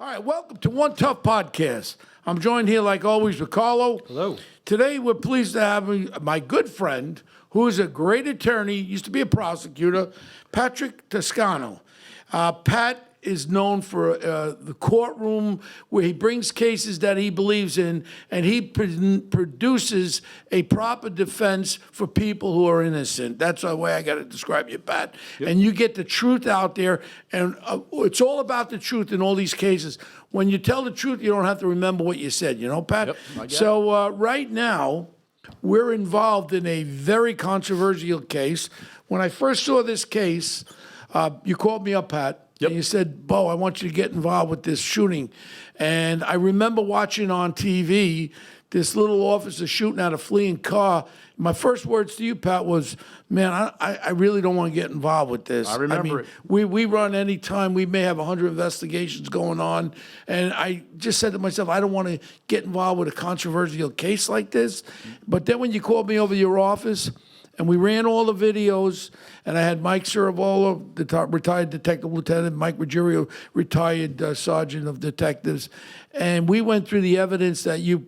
All right, welcome to One Tough Podcast. I'm joined here, like always, with Carlo. Hello. Today, we're pleased to have my good friend, who is a great attorney, used to be a prosecutor, Patrick Toscano. Pat is known for the courtroom where he brings cases that he believes in, and he produces a proper defense for people who are innocent. That's the way I got to describe you, Pat. Yep. And you get the truth out there, and it's all about the truth in all these cases. When you tell the truth, you don't have to remember what you said, you know, Pat? Yep, so right now, we're involved in a very controversial case. When I first saw this case, you called me up, Pat. Yep. And you said, Bo, I want you to get involved with this shooting. And I remember watching on TV this little officer shooting at a fleeing car. My first words to you, Pat, was, man, I really don't want to get involved with this. I remember it. We run any time. We may have 100 investigations going on. And I just said to myself, I don't want to get involved with a controversial case like this. But then when you called me over to your office, and we ran all the videos, and I had Mike Ceravola, the retired detective lieutenant, Mike Ruggiero, retired sergeant of detectives, and we went through the evidence that you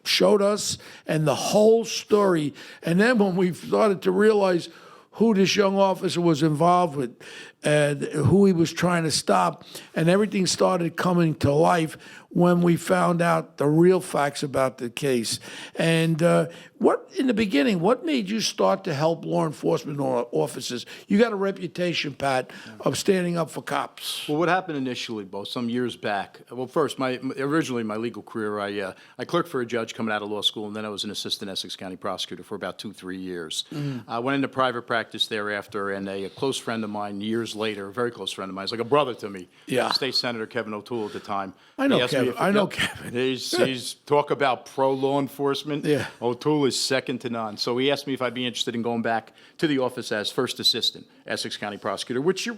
showed us and the whole story. And then when we started to realize who this young officer was involved with and who he was trying to stop, and everything started coming to life when we found out the real facts about the case. And in the beginning, what made you start to help law enforcement officers? You got a reputation, Pat, of standing up for cops. Well, what happened initially, Bo, some years back? Well, first, originally my legal career, I clerked for a judge coming out of law school, and then I was an assistant Essex County prosecutor for about 2-3 years. I went into private practice thereafter, and a close friend of mine, years later, a very close friend of mine, he's like a brother to me. Yeah. State Senator Kevin O'Toole at the time. I know Kevin. I know Kevin. He's talk about pro-law enforcement. Yeah. O'Toole is second to none. So he asked me if I'd be interested in going back to the office as first assistant Essex County prosecutor, which you're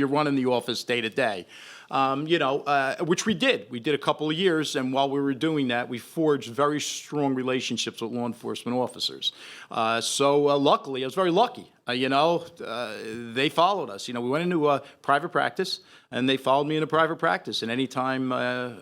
running the office day to day. Which we did. We did a couple of years, and while we were doing that, we forged very strong relationships with law enforcement officers. Luckily, I was very lucky. They followed us. We went into private practice, and they followed me into private practice. And anytime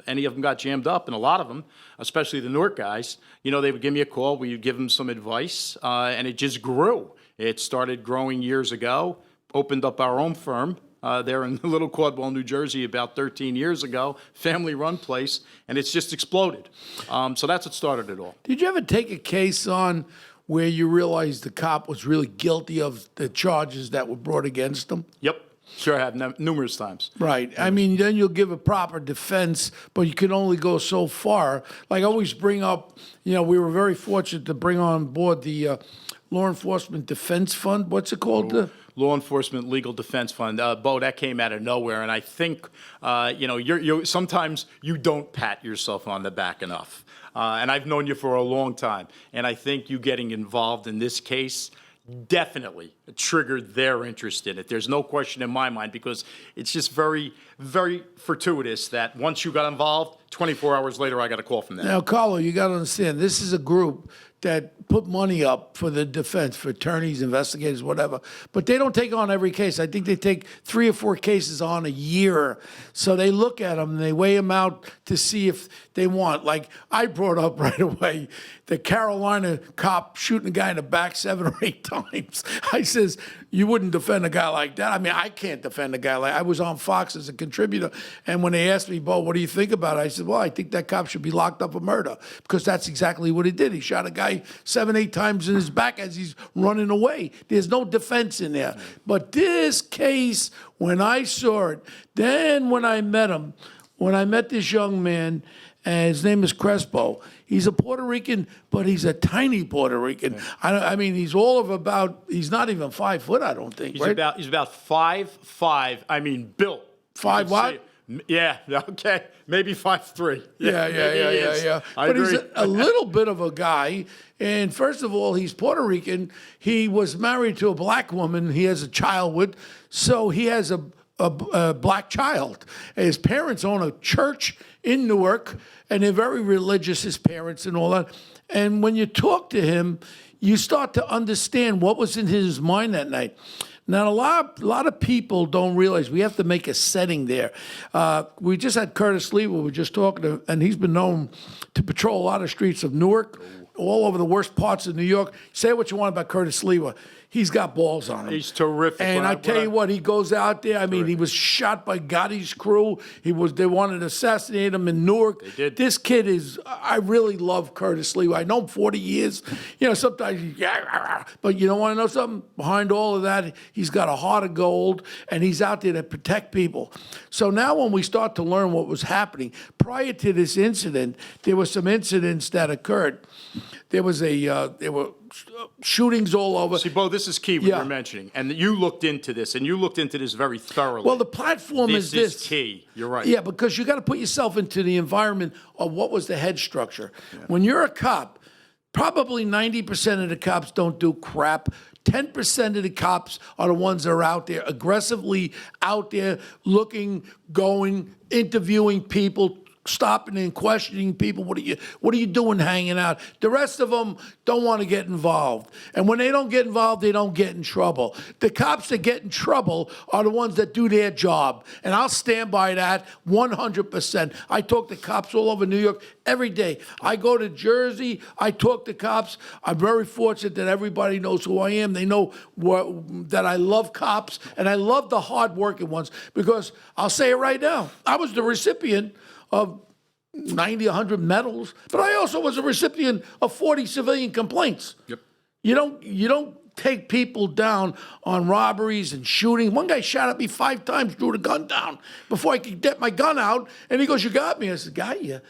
any of them got jammed up, and a lot of them, especially the Newark guys, they would give me a call. We would give them some advice, and it just grew. It started growing years ago, opened up our own firm there in Little Caldwell, New Jersey, about 13 years ago, family-run place, and it's just exploded. So that's what started it all. Did you ever take a case on where you realized the cop was really guilty of the charges that were brought against him? Yep. Sure have, numerous times. Right. I mean, then you'll give a proper defense, but you can only go so far. Like I always bring up, we were very fortunate to bring on board the Law Enforcement Defense Fund. What's it called? Law Enforcement Legal Defense Fund. Bo, that came out of nowhere, and I think, sometimes you don't pat yourself on the back enough. And I've known you for a long time, and I think you getting involved in this case definitely triggered their interest in it. There's no question in my mind, because it's just very, very fortuitous that once you got involved, 24 hours later, I got a call from them. Now, Carlo, you got to understand, this is a group that put money up for the defense, for attorneys, investigators, whatever. But they don't take on every case. I think they take 3 or 4 cases on a year. So they look at them and they weigh them out to see if they want. Like I brought up right away, the Carolina cop shooting a guy in the back 7 or 8 times. I says, you wouldn't defend a guy like that. I mean, I can't defend a guy like that. I was on Fox as a contributor. And when they asked me, Bo, what do you think about it? I said, well, I think that cop should be locked up for murder, because that's exactly what he did. He shot a guy 7, 8 times in his back as he's running away. There's no defense in there. But this case, when I saw it, then when I met this young man, and his name is Crespo. He's a Puerto Rican, but he's a tiny Puerto Rican. Yeah. I mean, he's he's not even 5 foot, I don't think, he's right? He's about 5'5", I mean, built. 5 what? Yeah, okay, maybe 5'3". Yeah. But agree. He's a little bit of a guy. And first of all, he's Puerto Rican. He was married to a black woman he has a child with, so he has a black child. His parents own a church in Newark, and they're very religious, his parents and all that. And when you talk to him, you start to understand what was in his mind that night. Now, a lot of people don't realize we have to make a setting there. We just had Curtis Lee, we were just talking to, and he's been known to patrol a lot of streets of Newark, all over the worst parts of New York. Say what you want about Curtis Lewa. He's got balls on him. He's terrific. And I tell you what, he goes out there. I mean, he was shot by Gotti's crew. They wanted to assassinate him in Newark. They did. This kid I really love Curtis Lewa. I know him 40 years. You know, sometimes, but you don't want to know something? Behind all of that, he's got a heart of gold, and he's out there to protect people. So now when we start to learn what was happening, prior to this incident, there were some incidents that occurred. There were shootings all over. See, Bo, this is key what you're mentioning. And you looked into this, and you looked into this very thoroughly. Well, the platform is this. This is key. You're right. Yeah, because you got to put yourself into the environment of what was the head structure. Yeah. When you're a cop, probably 90% of the cops don't do crap. 10% of the cops are the ones that are out there, aggressively out there, looking, going, interviewing people, stopping and questioning people. What are you doing hanging out? The rest of them don't want to get involved. And when they don't get involved, they don't get in trouble. The cops that get in trouble are the ones that do their job. And I'll stand by that 100%. I talk to cops all over New York every day. I go to Jersey. I talk to cops. I'm very fortunate that everybody knows who I am. They know that I love cops, and I love the hard-working ones, because I'll say it right now. I was the recipient of 90, 100 medals, but I also was a recipient of 40 civilian complaints. Yep. You don't take people down on robberies and shooting. One guy shot at me 5 times, drew the gun down before I could get my gun out, and he goes, "You got me." I said, "Got you."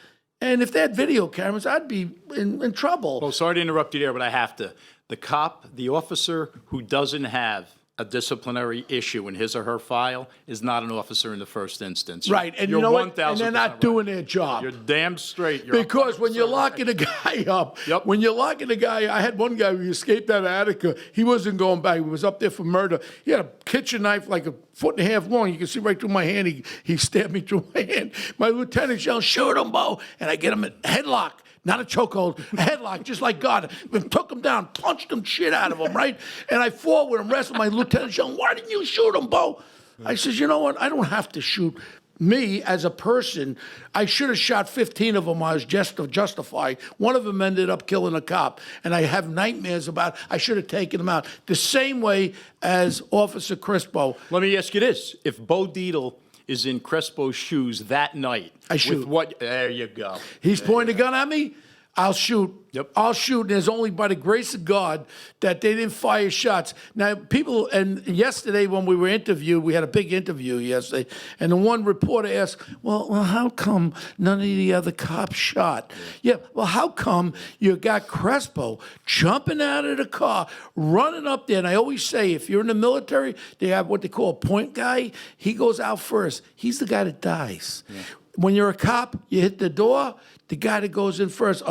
And if they had video cameras, I'd be in trouble. Well, sorry to interrupt you there, but I have to. The officer who doesn't have a disciplinary issue in his or her file is not an officer in the first instance. Right, and you're you know what? And they're 1000% not right. doing their job. You're damn straight. Because when you're locking a guy up, when you're locking a guy, I had one guy who escaped out of Attica. He wasn't going back. He was up there for murder. He had a kitchen knife like a 1.5 feet long. You can see right through my hand. He stabbed me through my hand. My lieutenant's yelling, "Shoot him, Bo!" And I get him a headlock. Not a chokehold, a headlock, just like God. And took him down, punched him shit out of him, right? And I fought with him, wrestled my lieutenant, yelling, "Why didn't you shoot him, Bo?" I says, "You know what? I don't have to shoot. Me, as a person, I should have shot 15 of them. I was just justified. One of them ended up killing a cop. And I have nightmares about I should have taken him out. The same way as Officer Crespo. Let me ask you this. If Bo Dietl is in Crespo's shoes that night, I shoot. with what? There you go. He's pointing a gun at me. I'll shoot. Yep. I'll shoot. And it's only by the grace of God that they didn't fire shots. Now, people, and yesterday when we were interviewed, we had a big interview yesterday, and the one reporter asked, well, how come none of the other cops shot? Yeah, well, how come you got Crespo jumping out of the car, running up there? And I always say, if you're in the military, they have what they call a point guy. He goes out first. He's the guy that dies. Yeah. When you're a cop, you hit the door, the guy that goes in first.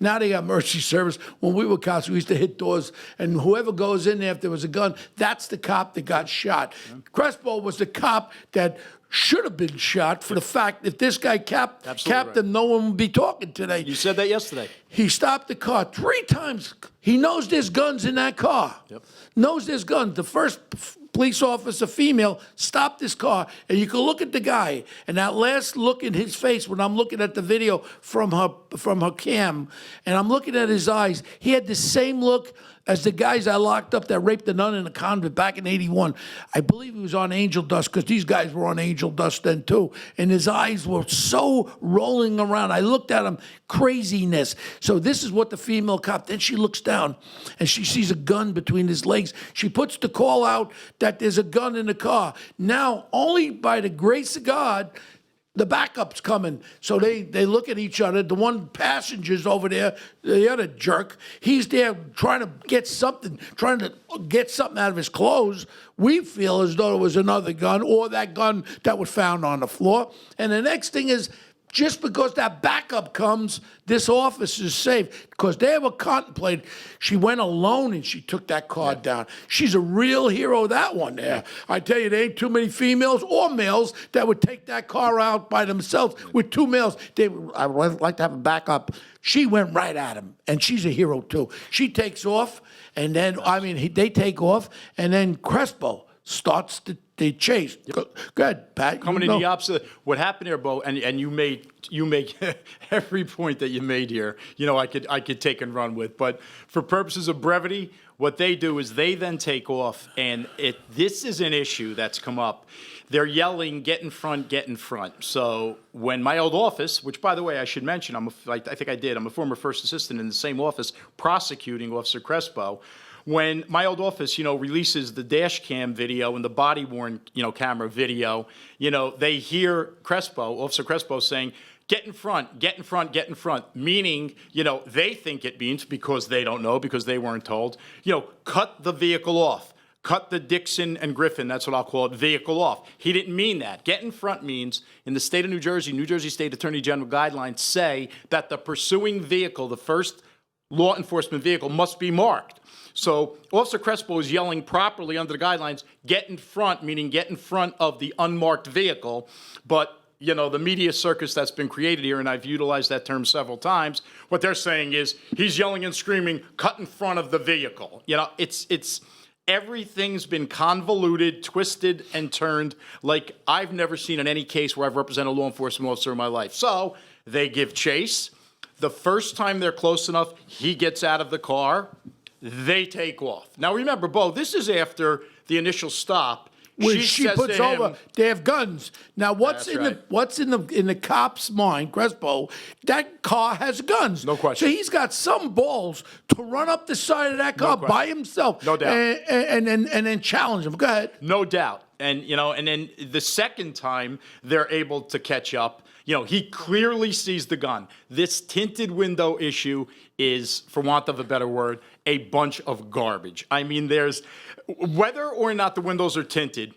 Now they got mercy service. When we were cops, we used to hit doors, and whoever goes in there, if there was a gun, that's the cop that got shot. Yeah. Crespo was the cop that should have been shot for the fact that this guy capped him, no one would be talking today. You said that yesterday. He stopped the car 3 times. He knows there's guns in that car. Yep. Knows there's guns. The first police officer, female, stopped this car, and you can look at the guy, and that last look in his face when I'm looking at the video from her cam, and I'm looking at his eyes, he had the same look as the guys I locked up that raped a nun in a convent back in '81. I believe he was on angel dust, because these guys were on angel dust then too, and his eyes were so rolling around. I looked at him, craziness. So this is what the female cop, then she looks down, and she sees a gun between his legs. She puts the call out that there's a gun in the car. Now, only by the grace of God, the backup's coming. So they look at each other. The one passenger's over there, the other jerk, he's there trying to get something out of his clothes. We feel as though it was another gun, or that gun that was found on the floor. And the next thing is, just because that backup comes, this officer's safe, because they were contemplating. She went alone and she took that car down. She's a real hero, that one there. I tell you, there ain't too many females or males that would take that car out by themselves. With 2 males, I would like to have a backup. She went right at him, and she's a hero too. She takes off, and then, they take off, and then Crespo starts the chase. Go ahead, Pat. Coming in the opposite. What happened here, Bo, and you make every point that you made here. I could take and run with, but for purposes of brevity, what they do is they then take off, and this is an issue that's come up. They're yelling, "Get in front, get in front." So when my old office, which by the way I should mention, I think I did. I'm a former first assistant in the same office prosecuting Officer Crespo. When my old office, releases the dash cam video and the body worn, camera video, they hear Officer Crespo saying, "Get in front, get in front, get in front," meaning, they think it means, because they don't know, because they weren't told, cut the vehicle off. Cut the Dixon and Griffin, that's what I'll call it, vehicle off. He didn't mean that. Get in front means, in the state of New Jersey State Attorney General guidelines say that the pursuing vehicle, the first law enforcement vehicle, must be marked. So Officer Crespo is yelling properly under the guidelines, get in front, meaning get in front of the unmarked vehicle. But, the media circus that's been created here, and I've utilized that term several times, what they're saying is he's yelling and screaming, cut in front of the vehicle. Everything's been convoluted, twisted, and turned like I've never seen in any case where I've represented a law enforcement officer in my life. So they give chase. The first time they're close enough, he gets out of the car. They take off. Now remember, Bo, this is after the initial stop. When she says puts to over, him, they have guns. Now, what's That's in the cop's mind, Crespo? That car has guns. No question. So he's got some balls to run up the side of that car by himself. No doubt. And then challenge him. Go ahead. No doubt. And then the second time they're able to catch up, he clearly sees the gun. This tinted window issue is, for want of a better word, a bunch of garbage. I mean, whether or not the windows are tinted,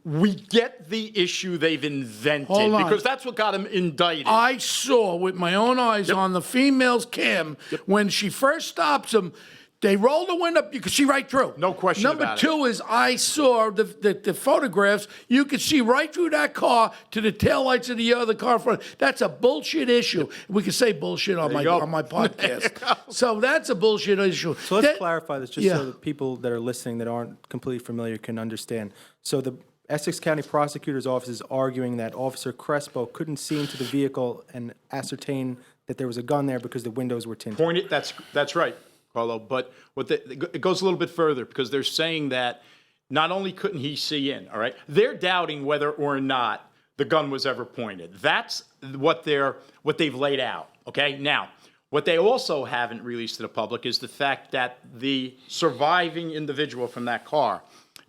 we get the issue they've invented because that's what got him indicted. I saw with my own eyes on the female's cam when she first stops him. They roll the window, you can see right through. No question about it. Number two is I saw the photographs. You could see right through that car to the taillights of the other car in front. That's a bullshit issue. We can say bullshit on my podcast. So that's a bullshit issue. So let's clarify this just so that people that are listening that aren't completely familiar can understand. So the Essex County Prosecutor's Office is arguing that Officer Crespo couldn't see into the vehicle and ascertain that there was a gun there because the windows were tinted. That's right, Carlo. But it goes a little bit further because they're saying that not only couldn't he see in, all right, they're doubting whether or not the gun was ever pointed. That's what they've laid out. Okay, now what they also haven't released to the public is the fact that the surviving individual from that car,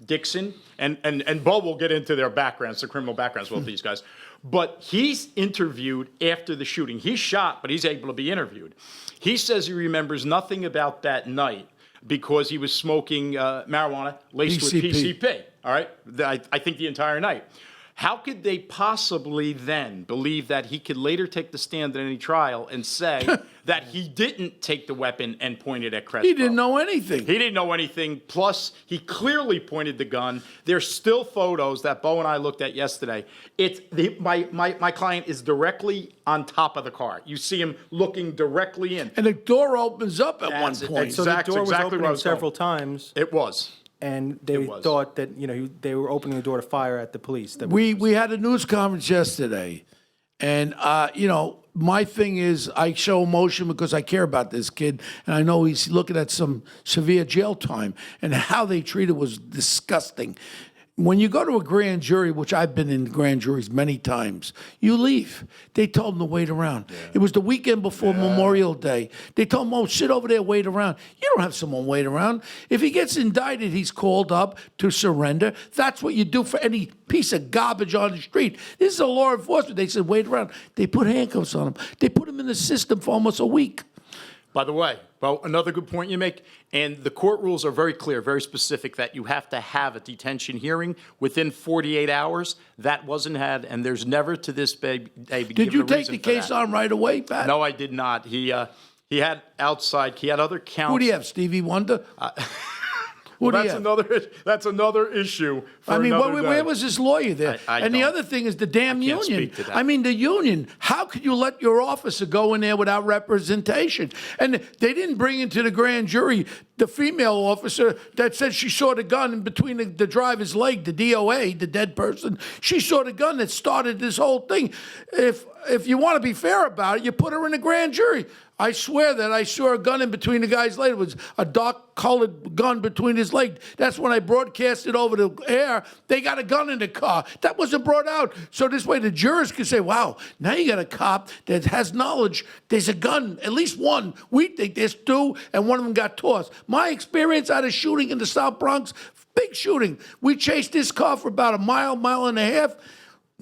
Dixon, and Bo will get into their backgrounds, the criminal backgrounds of these guys, but he's interviewed after the shooting. He's shot, but he's able to be interviewed. He says he remembers nothing about that night because he was smoking marijuana laced with PCP, all right? I think the entire night. How could they possibly then believe that he could later take the stand in any trial and say that he didn't take the weapon and point it at Crespo? He didn't know anything. He didn't know anything. Plus, he clearly pointed the gun. There's still photos that Bo and I looked at yesterday. My client is directly on top of the car. You see him looking directly in. And the door opens up at one point. And so the door was opening several times. It was. And they thought that, they were opening the door to fire at the police. We had a news conference yesterday. And, my thing is I show emotion because I care about this kid. And I know he's looking at some severe jail time. And how they treated was disgusting. When you go to a grand jury, which I've been in grand juries many times, you leave. They told him to wait around. Yeah. It was the weekend before Memorial Day. They told him, sit over there, wait around. You don't have someone wait around. If he gets indicted, he's called up to surrender. That's what you do for any piece of garbage on the street. This is a law enforcement. They said, wait around. They put handcuffs on him. They put him in the system for almost a week. By the way, well, another good point you make, and the court rules are very clear, very specific, that you have to have a detention hearing within 48 hours. That wasn't had, and there's never to this day been given a reason for that. Did you take the case on right away, Pat? No, I did not. He had other counts. Who do you have, Stevie Wonder? Well, that's another issue. Where was this lawyer there? The other thing is the damn union. I mean, the union. How could you let your officer go in there without representation? And they didn't bring into the grand jury the female officer that said she saw the gun in between the driver's leg, the DOA, the dead person. She saw the gun that started this whole thing. If you want to be fair about it, you put her in a grand jury. I swear that I saw a gun in between the guy's leg. It was a dark-colored gun between his leg. That's when I broadcasted over the air. They got a gun in the car. That wasn't brought out. So this way the jurors can say, wow, now you got a cop that has knowledge. There's a gun, at least one. We think there's two, and one of them got tossed. My experience out of shooting in the South Bronx, big shooting. We chased this car for about a mile and a half.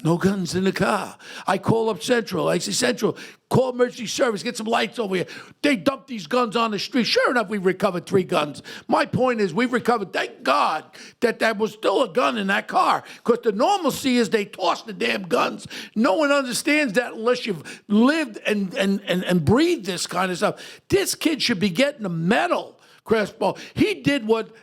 No guns in the car. I call up Central. I say, Central, call emergency service, get some lights over here. They dumped these guns on the street. Sure enough, we recovered 3 guns. My point is, we've recovered, thank God, that there was still a gun in that car. Because the normalcy is they toss the damn guns. No one understands that unless you've lived and breathed this kind of stuff. This kid should be getting a medal. Crespo. He did what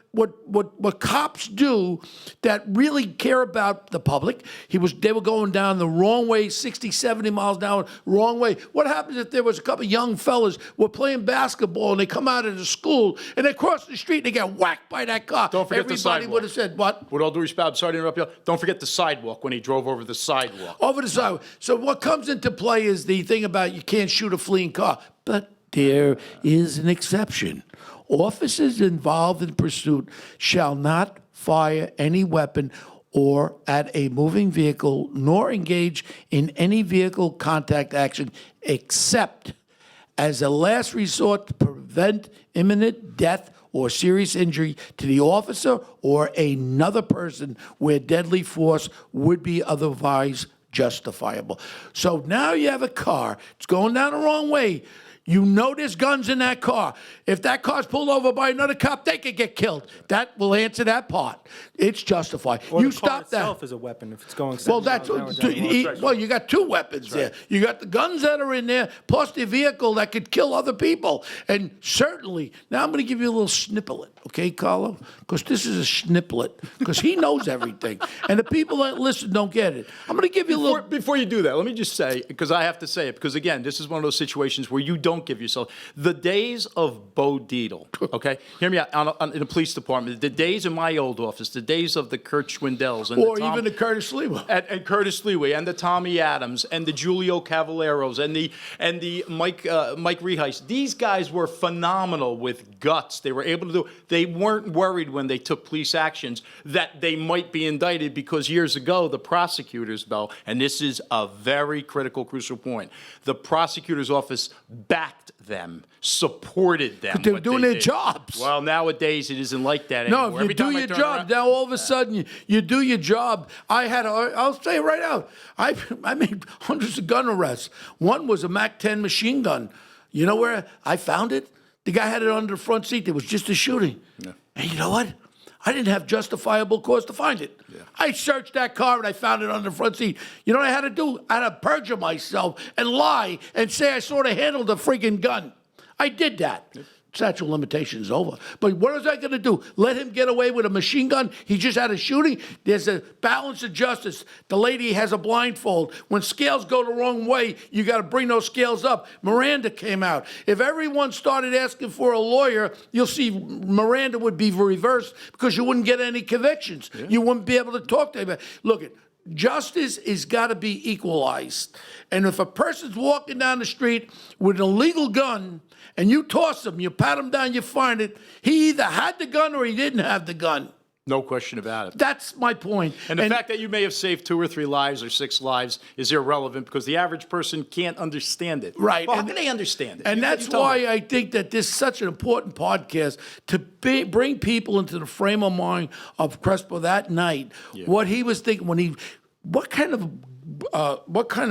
cops do that really care about the public. They were going down the wrong way, 60, 70 miles an hour, wrong way. What happens if there was a couple of young fellas were playing basketball and they come out of the school and they cross the street and they get whacked by that car? Don't forget the sidewalk. Everybody would have said, what? With all due respect, I'm sorry to interrupt you. Don't forget the sidewalk when he drove over the sidewalk. Over the sidewalk. So what comes into play is the thing about you can't shoot a fleeing car. But there is an exception. Officers involved in pursuit shall not fire any weapon or at a moving vehicle, nor engage in any vehicle contact action except as a last resort to prevent imminent death or serious injury to the officer or another person where deadly force would be otherwise justifiable. So now you have a car. It's going down the wrong way. You know there's guns in that car. If that car's pulled over by another cop, they could get killed. That will answer that part. It's justified. Or You the car stop that. itself is a weapon if it's going. Well, 70 that's miles an hour down the road. well, you got 2 weapons there. You got the guns that are in there, plus the vehicle that could kill other people. And certainly, now I'm going to give you a little snippet, okay, Carlo? Because this is a snippet, because he knows everything. And the people that listen don't get it. I'm going to give you a little. Before you do that, let me just say, because I have to say it, because again, this is one of those situations where you don't give yourself. The days of Bo Deedle, okay? Hear me out, in the police department, the days in my old office, the days of the Kurt Schwindells. And Or even the Curtis Lewa. And Curtis Lewa, and the Tommy Adams, and the Julio Cavalleros, and the Mike Reheis. These guys were phenomenal with guts. They were able to do. They weren't worried when they took police actions that they might be indicted because years ago the prosecutors, Bo, and this is a very critical, crucial point. The prosecutor's office backed them, supported them. But they were what doing they their did. jobs. Well, nowadays it isn't like that anymore. No, if you Every do time I your turn job, around- now all of a sudden you do your job. I'll say it right out. I made hundreds of gun arrests. One was a MAC-10 machine gun. You know where I found it? The guy had it under the front seat. There was just a shooting. Yeah. And you know what? I didn't have justifiable cause to find it. Yeah. I searched that car and I found it on the front seat. You know what I had to do? I had to perjure myself and lie and say I sort of handled the freaking gun. I did that. Yep. Statute of limitations over. But what was I going to do? Let him get away with a machine gun? He just had a shooting? There's a balance of justice. The lady has a blindfold. When scales go the wrong way, you got to bring those scales up. Miranda came out. If everyone started asking for a lawyer, you'll see Miranda would be reversed because you wouldn't get any convictions. Yeah. You wouldn't be able to talk to anybody. Look, justice has got to be equalized. And if a person's walking down the street with an illegal gun, and you toss him, you pat him down, you find it, he either had the gun or he didn't have the gun. No question about it. That's my point. And the fact that you may have saved 2 or 3 lives or 6 lives is irrelevant because the average person can't understand it. Right. Well, how can they understand it? And that's why I think that this is such an important podcast to bring people into the frame of mind of Crespo that night. Yeah. What he was thinking what kind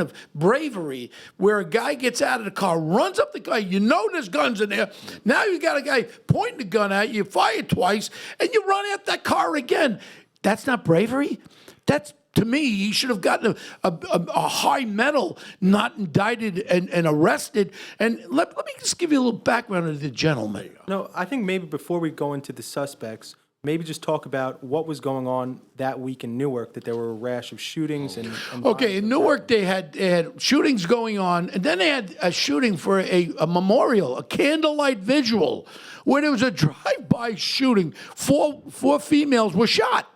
of bravery where a guy gets out of the car, runs up the car, you know there's guns in there. Now you got a guy pointing the gun at you, fire twice, and you run at that car again. That's not bravery. That's, to me, he should have gotten a high medal, not indicted and arrested. And let me just give you a little background of the gentleman. No, I think maybe before we go into the suspects, maybe just talk about what was going on that week in Newark, that there were a rash of shootings and Okay, in Newark, they had shootings going on, and then they had a shooting for a memorial, a candlelight visual, where there was a drive-by shooting. Four females were shot.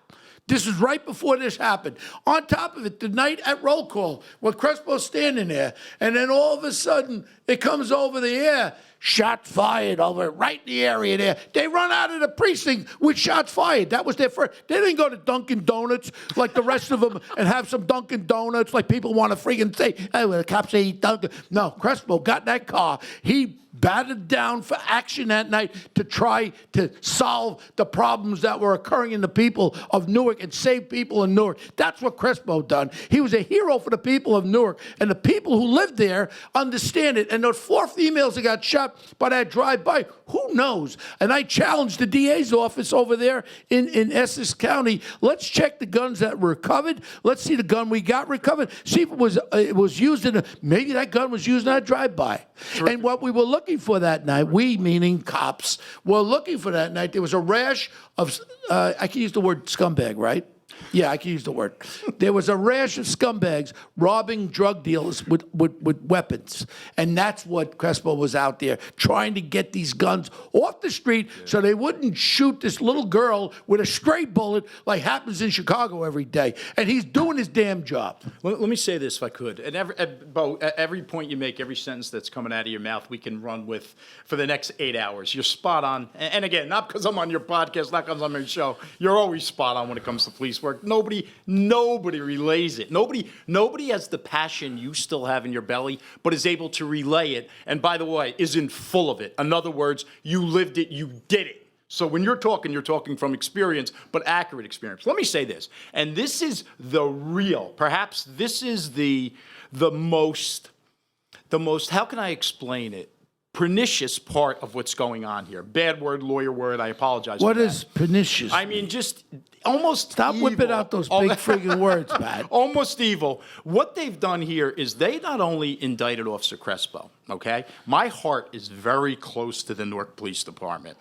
This was right before this happened. On top of it, the night at roll call, when Crespo's standing there, and then all of a sudden, it comes over the air, shots fired over right in the area there. They run out of the precinct with shots fired. That was their first. They didn't go to Dunkin' Donuts like the rest of them and have some Dunkin' Donuts like people want to freaking say, hey, well, the cops say eat Dunkin'. No, Crespo got in that car. He batted down for action that night to try to solve the problems that were occurring in the people of Newark and save people in Newark. That's what Crespo done. He was a hero for the people of Newark, and the people who live there understand it. And those four females that got shot by that drive-by, who knows? And I challenged the DA's office over there in Essex County. Let's check the guns that were recovered. Let's see the gun we got recovered. See if it was used maybe that gun was used in that drive-by. And what we were looking for that night, we meaning cops, were looking for that night. There was a rash of, I can use the word scumbag, right? Yeah, I can use the word. There was a rash of scumbags robbing drug dealers with weapons. And that's what Crespo was out there, trying to get these guns off the street so they wouldn't shoot this little girl with a stray bullet like happens in Chicago every day. And he's doing his damn job. Let me say this, if I could. And Bo, every point you make, every sentence that's coming out of your mouth, we can run with for the next 8 hours. You're spot on. And again, not because I'm on your podcast, not because I'm on your show. You're always spot on when it comes to police work. Nobody relays it. Nobody has the passion you still have in your belly, but is able to relay it. And by the way, isn't full of it. In other words, you lived it, you did it. So when you're talking from experience, but accurate experience. Let me say this, and this is the real, perhaps this is the most, how can I explain it? Pernicious part of what's going on here. Bad word, lawyer word, I apologize for that. What is pernicious? I mean, just almost Stop evil. whipping out those big friggin' words, Pat. Almost evil. What they've done here is they not only indicted Officer Crespo, okay? My heart is very close to the Newark Police Department,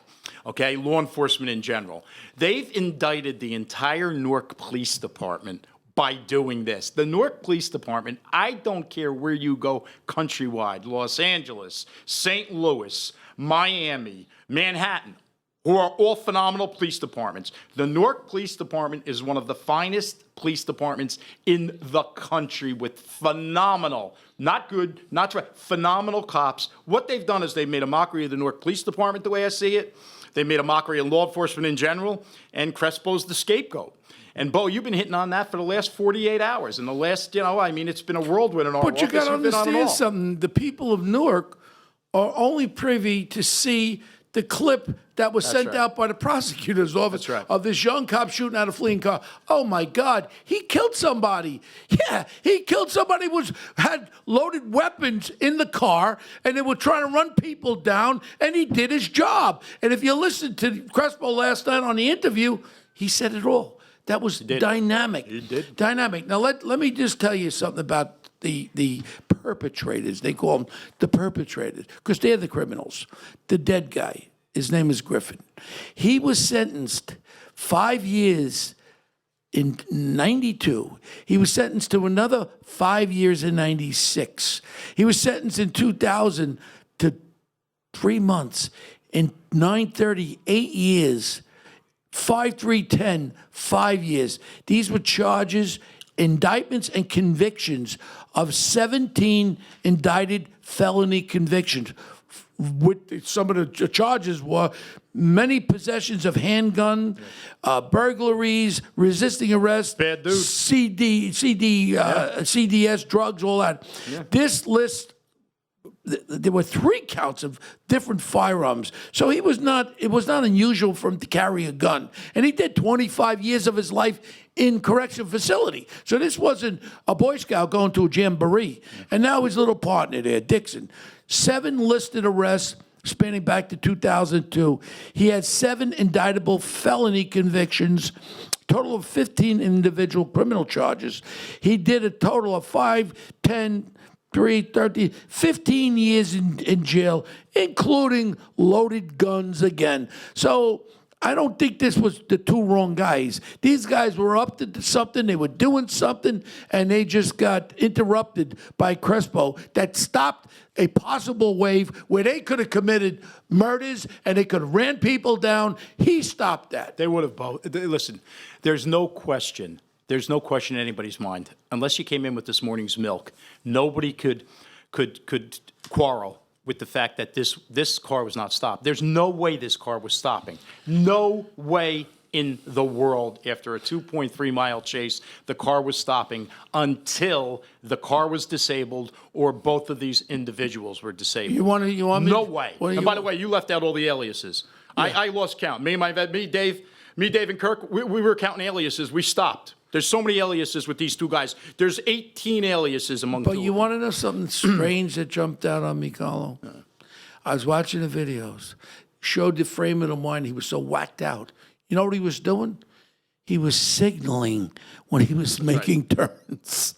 okay? Law enforcement in general. They've indicted the entire Newark Police Department by doing this. The Newark Police Department, I don't care where you go countrywide, Los Angeles, St. Louis, Miami, Manhattan, who are all phenomenal police departments. The Newark Police Department is one of the finest police departments in the country with phenomenal, not good, not right, phenomenal cops. What they've done is they've made a mockery of the Newark Police Department the way I see it. They made a mockery of law enforcement in general, and Crespo's the scapegoat. And, Bo, you've been hitting on that for the last 48 hours. And the last, it's been a whirlwind in our office. But you got to You've been on it understand all. something. The people of Newark are only privy to see the clip that was sent right. out by the prosecutor's office That's right. of this young cop shooting at a fleeing car. Oh, my God. He killed somebody. Yeah, he killed somebody who had loaded weapons in the car, and they were trying to run people down, and he did his job. And if you listened to Crespo last night on the interview, he said it all. That was dynamic. He did. Dynamic. Now, let me just tell you something about the perpetrators. They call them the perpetrators because they're the criminals. The dead guy, his name is Griffin. He was sentenced 5 years in 92. He was sentenced to another 5 years in 96. He was sentenced in 2000 to 3 months. In 930, 8 years. 5-3-10, 5 years. These were charges, indictments, and convictions of 17 indicted felony convictions. With some of the charges were many possessions of handgun, burglaries, resisting arrest, Bad dude. CDS, drugs, all that. Yeah. This list. There were 3 counts of different firearms. So it was not unusual for him to carry a gun. And he did 25 years of his life in correction facility. So this wasn't a Boy Scout going to a jamboree. And now his little partner there, Dixon. 7 listed arrests spanning back to 2002. He had 7 indictable felony convictions, total of 15 individual criminal charges. He did a total of 5, 10, 3, 13, 15 years in jail, including loaded guns again. So I don't think this was the two wrong guys. These guys were up to something, they were doing something, and they just got interrupted by Crespo that stopped a possible wave where they could have committed murders and they could have ran people down. He stopped that. They would have both. Listen, there's no question. There's no question in anybody's mind. Unless you came in with this morning's milk, nobody could quarrel with the fact that this car was not stopped. There's no way this car was stopping. No way in the world after a 2.3-mile chase the car was stopping until the car was disabled or both of these individuals were disabled. You want me? No way. And by the way, you left out all the aliases. Yeah. I lost count. Me, Dave, and Kirk, we were counting aliases. We stopped. There's so many aliases with these two guys. There's 18 aliases among But two. you want to know something strange that jumped out on me, Carlo? I was watching the videos. Showed the frame of the mind. He was so whacked out. You know what he was doing? He was signaling when he was making turns.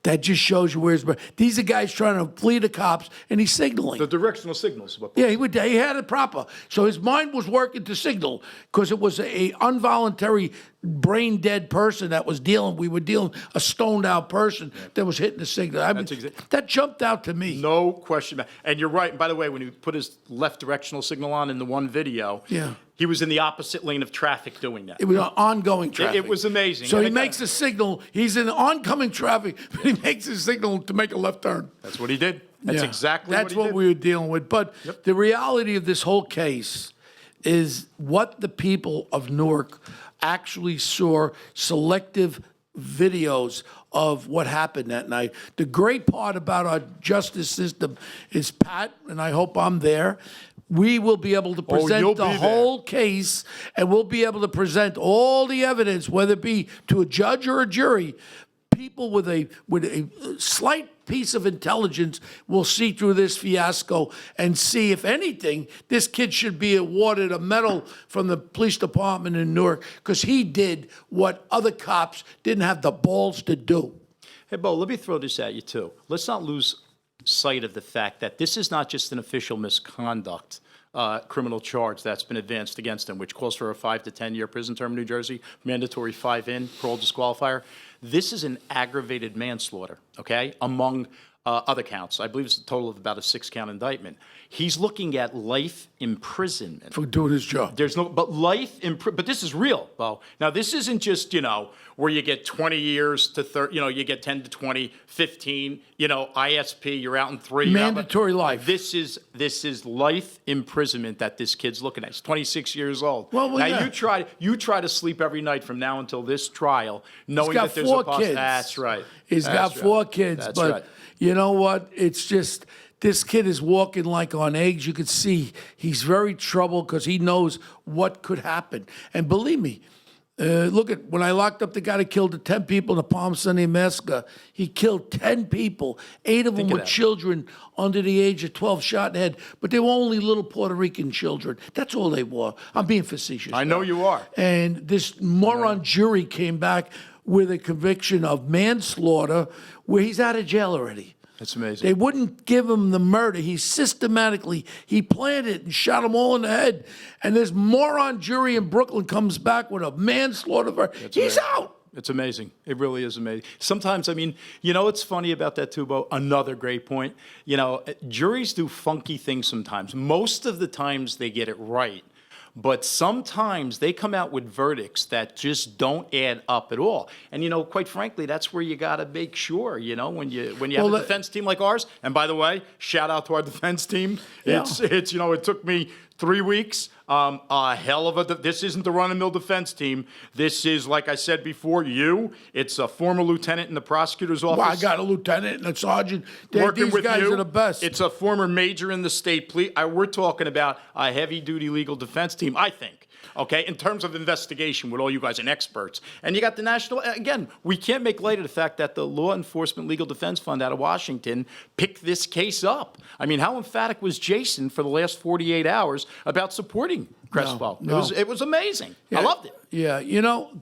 That just shows you where his. These are guys trying to flee the cops, and he's signaling. The directional signals. Yeah, he had it proper. So his mind was working to signal because it was a involuntary brain dead person that was dealing. We were dealing a stoned out person that was hitting the signal. I mean, that jumped out to me. No question. And you're right. And by the way, when he put his left directional signal on in the one video, yeah, he was in the opposite lane of traffic doing that. It was ongoing traffic. It was amazing. So he makes a signal. He's in oncoming traffic, but he makes a signal to make a left turn. That's what he did. That's exactly That's what he did. we were dealing with. But the reality of this whole case is what the people of Newark actually saw, selective videos of what happened that night. The great part about our justice system is, Pat, and I hope I'm there, we will be able to present the whole case, and we'll be able to present all the evidence, whether it be to a judge or a jury. People with a slight piece of intelligence will see through this fiasco and see, if anything, this kid should be awarded a medal from the police department in Newark because he did what other cops didn't have the balls to do. Hey, Bo, let me throw this at you, too. Let's not lose sight of the fact that this is not just an official misconduct criminal charge that's been advanced against him, which calls for a 5 to 10 year prison term in New Jersey, mandatory 5 in, parole disqualifier. This is an aggravated manslaughter, okay, among other counts. I believe it's a total of about a 6-count indictment. He's looking at life imprisonment. For doing his job. There's no, but but this is real, Bo. Now, this isn't just, where you get 20 years to 30, you get 10 to 20, 15, ISP, you're out in 3. Mandatory life. This is life imprisonment that this kid's looking at. He's 26 years old. Well, now, yeah. you try to sleep every night from now until this trial, knowing that there's a kids. That's right. He's got 4 kids, That's but right. You know what? It's just, this kid is walking like on eggs. You could see he's very troubled because he knows what could happen. And believe me, look at, when I locked up the guy that killed the 10 people in the Palm Sunday massacre, he killed 10 people. 8 of them were children under the age of 12, shot in the head. But they were only little Puerto Rican children. That's all they were. I'm being facetious. I know you are. And this moron jury came back with a conviction of manslaughter where he's out of jail already. That's amazing. They wouldn't give him the murder. He planned it and shot them all in the head. And this moron jury in Brooklyn comes back with a manslaughter. He's out. It's amazing. It really is amazing. Sometimes, what's funny about that too, Bo? Another great point. Juries do funky things sometimes. Most of the times they get it right. But sometimes they come out with verdicts that just don't add up at all. And, quite frankly, that's where you got to make sure, when you have a defense team like ours. And by the way, shout out to our defense team. Yeah. It's it took me 3 weeks. A hell of this isn't the run-of-the-mill defense team. This is, like I said before, it's a former lieutenant in the prosecutor's office. Well, I got a lieutenant and a sergeant. Working These with guys you. are the best. It's a former major in the state police. We're talking about a heavy-duty legal defense team, I think. Okay, in terms of investigation with all you guys and experts. And you got the national, again, we can't make light of the fact that the Law Enforcement Legal Defense Fund out of Washington picked this case up. How emphatic was Jason for the last 48 hours about supporting Crespo? No. It was amazing. Yeah, I loved it. Yeah,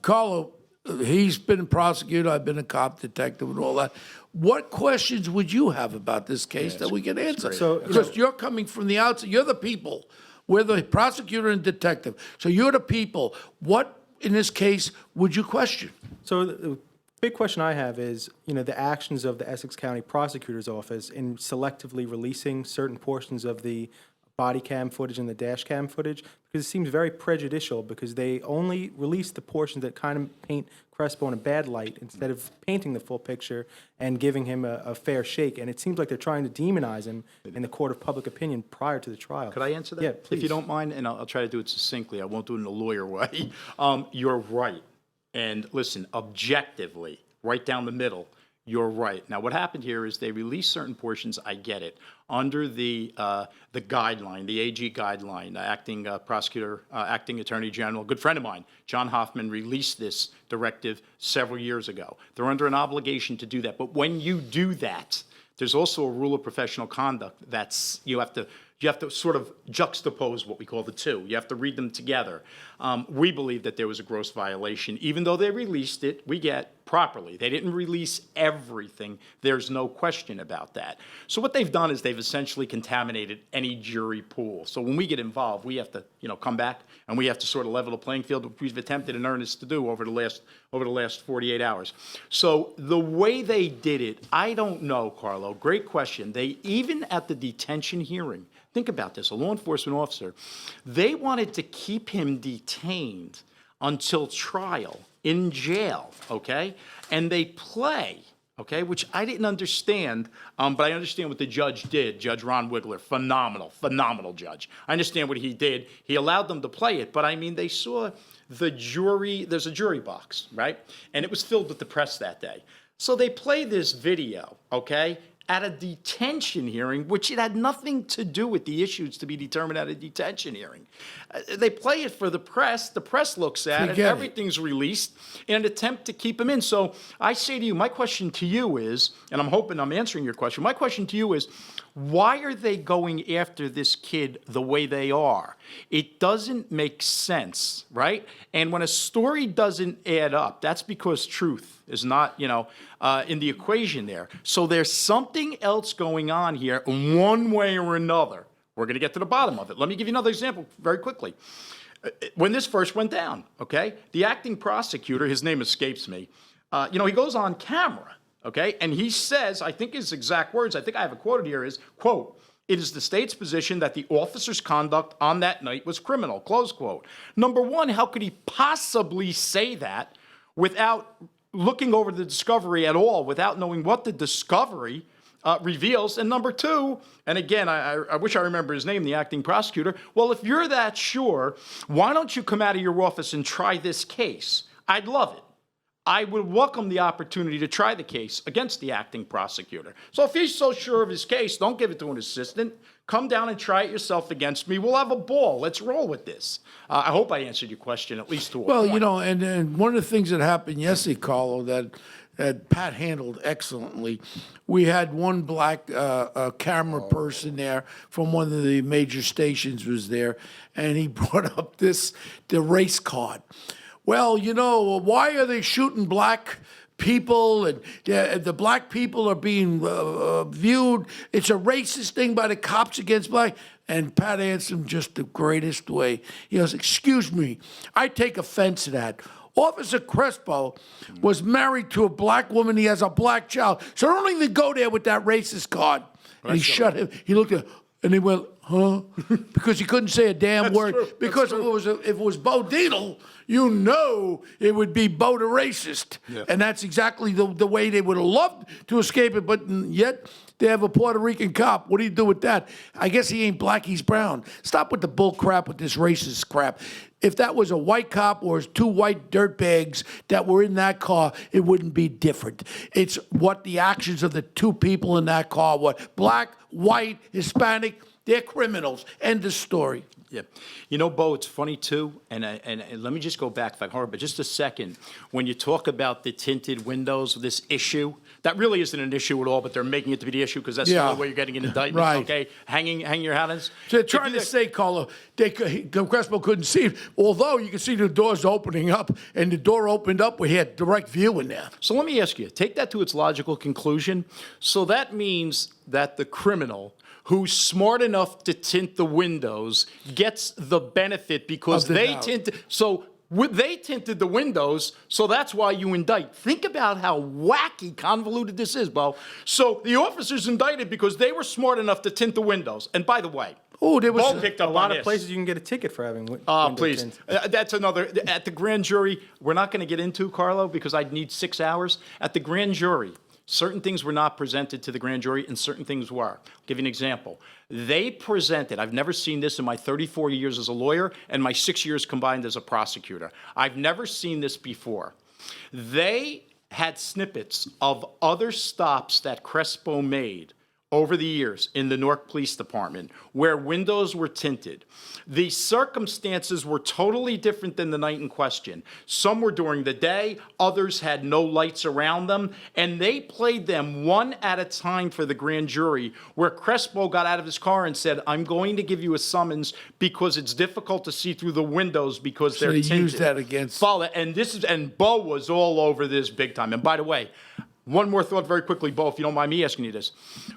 Carlo, he's been a prosecutor, I've been a cop, detective, and all that. What questions would you have about this case that we can answer? So, because you're coming from the outside, you're the people. We're the prosecutor and detective. So you're the people. What, in this case, would you question? So the big question I have is, the actions of the Essex County Prosecutor's Office in selectively releasing certain portions of the body cam footage and the dash cam footage, because it seems very prejudicial because they only release the portions that kind of paint Crespo in a bad light instead of painting the full picture and giving him a fair shake. And it seems like they're trying to demonize him in the court of public opinion prior to the trial. Could I answer that? Yeah, please. If you don't mind, and I'll try to do it succinctly. I won't do it in a lawyer way. You're right. And listen, objectively, right down the middle, you're right. Now, what happened here is they released certain portions, I get it, under the guideline, the AG guideline, acting prosecutor, acting attorney general, a good friend of mine, John Hoffman, released this directive several years ago. They're under an obligation to do that. But when you do that, there's also a rule of professional conduct that's, you have to sort of juxtapose what we call the two. You have to read them together. We believe that there was a gross violation. Even though they released it, we get properly. They didn't release everything. There's no question about that. So what they've done is they've essentially contaminated any jury pool. So when we get involved, we have to, come back and we have to sort of level the playing field, which we've attempted in earnest to do over the last 48 hours. So the way they did it, I don't know, Carlo. Great question. They, even at the detention hearing, think about this, a law enforcement officer, they wanted to keep him detained until trial in jail, okay? And they play, okay, which I didn't understand, but I understand what the judge did, Judge Ron Wigler, phenomenal judge. I understand what he did. He allowed them to play it, but I mean, they saw the jury, there's a jury box, right? And it was filled with the press that day. So they play this video, okay, at a detention hearing, which it had nothing to do with the issues to be determined at a detention hearing. They play it for the press looks at it, everything's released in an attempt to keep him in. So I say to you, my question to you is, and I'm hoping I'm answering your question, my question to you is, why are they going after this kid the way they are? It doesn't make sense, right? And when a story doesn't add up, that's because truth is not, in the equation there. So there's something else going on here one way or another. We're going to get to the bottom of it. Let me give you another example very quickly. When this first went down, okay, the acting prosecutor, his name escapes me, he goes on camera. Okay, and he says, I think his exact words, I think I have it quoted here, is, quote, "It is the state's position that the officer's conduct on that night was criminal," close quote. Number one, how could he possibly say that without looking over the discovery at all, without knowing what the discovery reveals? And number two, and again, I wish I remember his name, the acting prosecutor, well, if you're that sure, why don't you come out of your office and try this case? I'd love it. I would welcome the opportunity to try the case against the acting prosecutor. So if he's so sure of his case, don't give it to an assistant. Come down and try it yourself against me. We'll have a ball. Let's roll with this. I hope I answered your question, at least to a point. Well, and one of the things that happened yesterday, Carlo, that Pat handled excellently, we had one black camera person there from one of the major stations was there, and he brought up the race card. Well, why are they shooting black people? And the black people are being viewed. It's a racist thing by the cops against black. And Pat answered him just the greatest way. He goes, "Excuse me, I take offense to that. Officer Crespo was married to a black woman. He has a black child. So don't even go there with that racist card." And he shut him. He looked at him, and he went, "Huh?" Because he couldn't say a damn word. True. Because if it was Bo Dietl, it would be Bo the racist. Yeah. And that's exactly the way they would have loved to escape it, but yet they have a Puerto Rican cop. What do you do with that? I guess he ain't black, he's brown. Stop with the bull crap with this racist crap. If that was a white cop or two white dirtbags that were in that car, it wouldn't be different. It's what the actions of the two people in that car were. Black, white, Hispanic, they're criminals. End of story. Yeah. Bo, it's funny too, and let me just go back, if I can, but just a second. When you talk about the tinted windows, this issue, that really isn't an issue at all, but they're making it to be the issue because that's the only way you're getting an indictment, right. Okay? Hang your hat on. So they're trying to say, Carlo, Crespo couldn't see it, although you can see the doors opening up, and the door opened up, we had direct view in there. So let me ask you, take that to its logical conclusion. So that means that the criminal who's smart enough to tint the windows gets the benefit because Of the they doubt. tinted. So they tinted the windows, so that's why you indict. Think about how wacky, convoluted this is, Bo. So the officers indicted because they were smart enough to tint the windows. And by the way, Oh, there was Bo picked up A lot on of this. places you can get a ticket for having window Please. tints. That's another. At the grand jury, we're not going to get into, Carlo, because I'd need 6 hours. At the grand jury, certain things were not presented to the grand jury and certain things were. I'll give you an example. They presented, I've never seen this in my 34 years as a lawyer and my 6 years combined as a prosecutor. I've never seen this before. They had snippets of other stops that Crespo made over the years in the Newark Police Department where windows were tinted. The circumstances were totally different than the night in question. Some were during the day, others had no lights around them, and they played them one at a time for the grand jury where Crespo got out of his car and said, I'm going to give you a summons because it's difficult to see through the windows because they're they tinted. used that against- Follow, and Bo was all over this big time. And by the way, one more thought very quickly, Bo, if you don't mind me asking you this.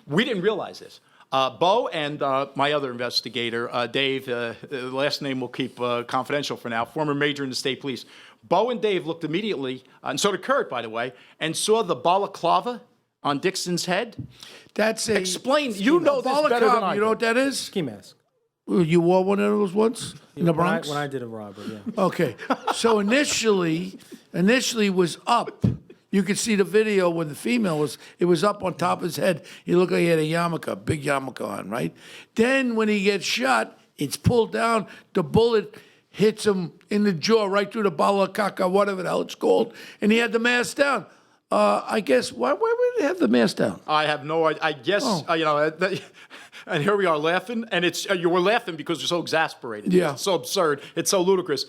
We didn't realize this. Bo and my other investigator, Dave, the last name we'll keep confidential for now, former major in the state police. Bo and Dave looked immediately, and so did Kurt, by the way, and saw the balaclava on Dixon's head. That's a Explain. You know this better than I You know do. what that is? Ski mask. You wore one of those once in the Bronx? When I did a robbery, yeah. Okay, so initially it was up. You could see the video when the female it was up on top of his head. He looked like he had a yarmulke, big yarmulke on, right? Then when he gets shot, it's pulled down. The bullet hits him in the jaw, right through the balaclava, whatever the hell it's called, and he had the mask down. I guess, why would they have the mask down? I have no idea. I guess, and here we are laughing, and you were laughing because you're so exasperated. Yeah. It's so absurd. It's so ludicrous.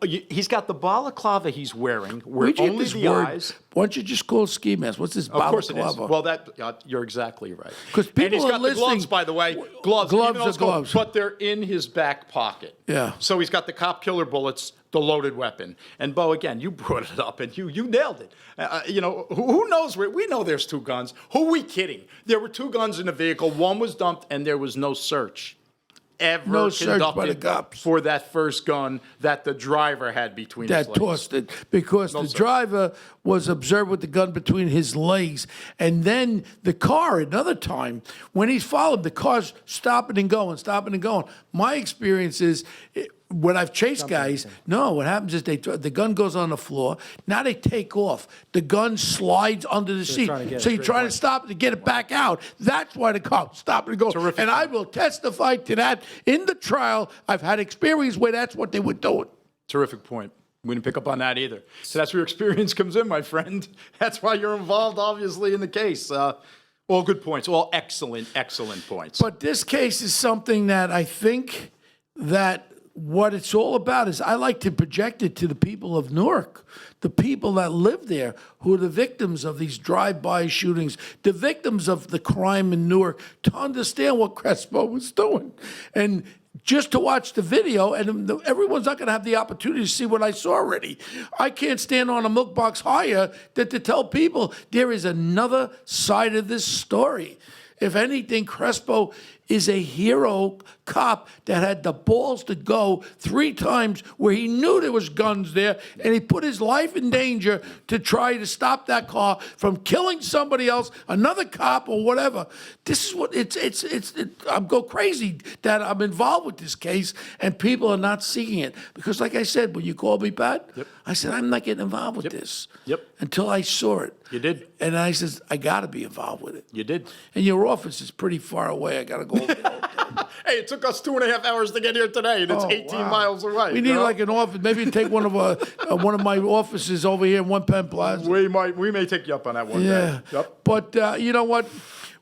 He's got the balaclava he's wearing, where Where'd you get only this the word? eyes. Why don't you just call it ski mask? What's this Of course it is. balaclava? Well, you're exactly right. 'Cause And people he's are got the gloves, listening- by the way. Gloves. Gloves even though are it's cold, gloves. But they're in his back pocket. Yeah. So he's got the cop killer bullets, the loaded weapon. And Bo, again, you brought it up, and you nailed it. Who knows? We know there's two guns. Who are we kidding? There were two guns in the vehicle. One was dumped, and there was no search ever No search by the conducted cops. for that first gun that the driver had between his That legs. tossed it because the sir. driver was observed with the gun between his legs, and then the car another time when he's followed, the car's stopping and going, stopping and going. My experience is when I've chased guys, no, what happens is the gun goes on the floor. Now they take off. The gun slides under the seat. trying to get So it you're straight trying to stop it to get it back out. That's why the car stopped and go. Terrific. And I will testify to that in the trial. I've had experience where that's what they were doing. Terrific point. We didn't pick up on that either. So that's where your experience comes in, my friend. That's why you're involved, obviously, in the case. All good points. All excellent, excellent points. But this case is something that I think that what it's all about is I like to project it to the people of Newark, the people that live there, who are the victims of these drive-by shootings, the victims of the crime in Newark, to understand what Crespo was doing. And just to watch the video, and everyone's not going to have the opportunity to see what I saw already. I can't stand on a milk box higher than to tell people there is another side of this story. If anything, Crespo is a hero cop that had the balls to go 3 times where he knew there was guns there, and he put his life in danger to try to stop that car from killing somebody else, another cop or whatever. This is what I'm go crazy that I'm involved with this case, and people are not seeing it because, like I said, when you called me, Pat, I said I'm not getting involved with this. Yep. Until I saw it. You did. And I says I got to be involved with it. You did. And your office is pretty far away. I got to go over there. Hey, it took us 2.5 hours to get here today, and it's 18 wow. miles away. We need like an office. Maybe take one of my offices over here in One Penn Plaza. We may take you up on that one Yeah. day. Yep. But you know what?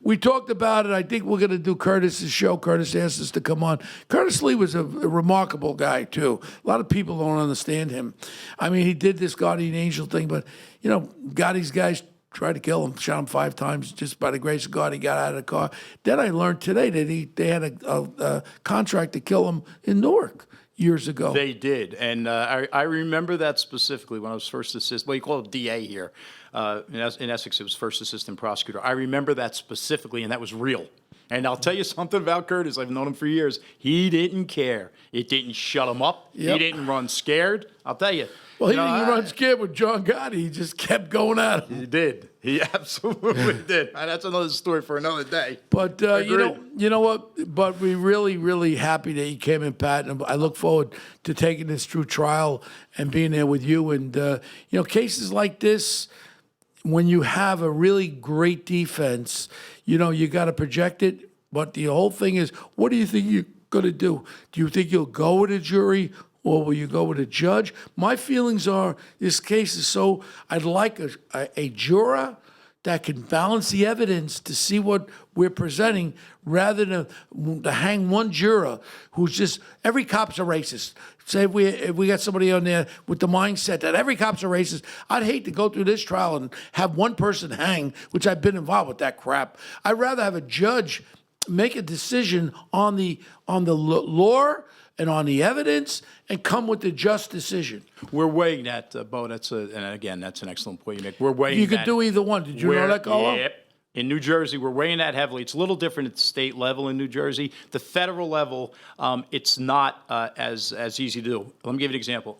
We talked about it. I think we're going to do Curtis's show. Curtis asked us to come on. Curtis Lee was a remarkable guy, too. A lot of people don't understand him. I mean, he did this guardian angel thing, but, Gotti's guys tried to kill him, shot him 5 times. Just by the grace of God, he got out of the car. Then I learned today that they had a contract to kill him in Newark years ago. They did, and I remember that specifically when I was first assistant. Well, you call it DA here. In Essex, it was first assistant prosecutor. I remember that specifically, and that was real. And I'll tell you something about Curtis. I've known him for years. He didn't care. It didn't shut him up. Yep. He didn't run scared. I'll tell you. Well, he You know, didn't run scared with John Gotti. He just kept going at him. He did. He absolutely did. And that's another story for another day. But you know what? But we're really, really happy that you came in, Pat. And I look forward to taking this through trial and being there with you. And cases like this, when you have a really great defense, you got to project it. But the whole thing is, what do you think you're going to do? Do you think you'll go with a jury? Or will you go with a judge? My feelings are this case is so, I'd like a juror that can balance the evidence to see what we're presenting rather than to hang one juror who's just, every cop's a racist. Say if we got somebody on there with the mindset that every cop's a racist, I'd hate to go through this trial and have one person hang, which I've been involved with that crap. I'd rather have a judge make a decision on the law and on the evidence, and come with the just decision. We're weighing that, Bo. And again, that's an excellent point you make. We're weighing You that. could do either one. Did you know that, Carlo? Yep. In New Jersey, we're weighing that heavily. It's a little different at the state level in New Jersey. The federal level, it's not as easy to do. Let me give you an example.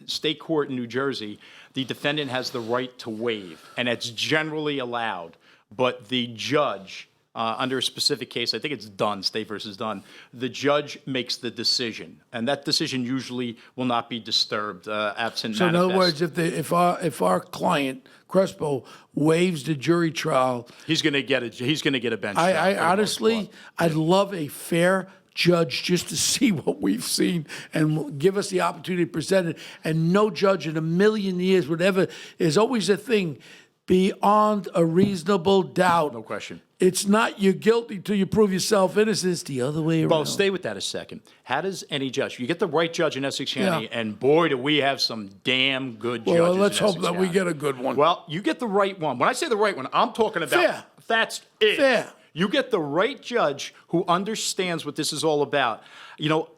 State court in New Jersey, the defendant has the right to waive, and it's generally allowed. But the judge, under a specific case, I think it's Dunn, State versus Dunn, the judge makes the decision, and that decision usually will not be disturbed, absent So in other manifest. words, if our client Crespo waives the jury trial, He's going to get a bench. I trial for the most honestly, part. I'd love a fair judge just to see what we've seen and give us the opportunity to present it. And no judge in a million years would ever. There's always a thing beyond a reasonable doubt. No question. It's not you're guilty till you prove yourself innocent. It's the other way around. Well, stay with that a second. How does any judge, you get the right judge in Essex County, Yeah. and boy, do we have some damn good judges Well, in let's hope Essex that we County. get a good one. Well, you get the right one. When I say the right one, I'm talking about Fair. that's it. Fair. You get the right judge who understands what this is all about.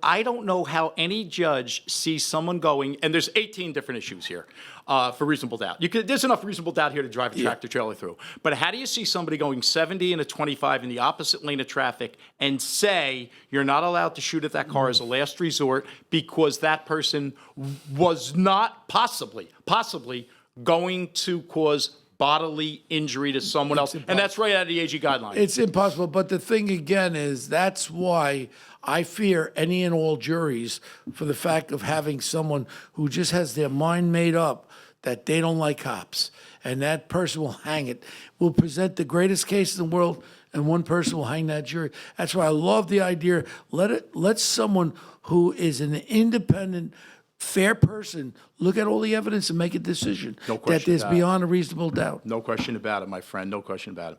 I don't know how any judge sees someone going, and there's 18 different issues here for reasonable doubt. There's enough reasonable doubt here to drive a tractor trailer through. But how do you see somebody going 70 and a 25 in the opposite lane of traffic and say you're not allowed to shoot at that car as a last resort because that person was not possibly going to cause bodily injury to someone else? And that's right out of the AG guidelines. It's impossible. But the thing again is that's why I fear any and all juries for the fact of having someone who just has their mind made up that they don't like cops. And that person will hang it, will present the greatest case in the world, and one person will hang that jury. That's why I love the idea. Let someone who is an independent, fair person look at all the evidence and make a decision No question that there's about it. beyond a reasonable doubt. No question about it, my friend. No question about it.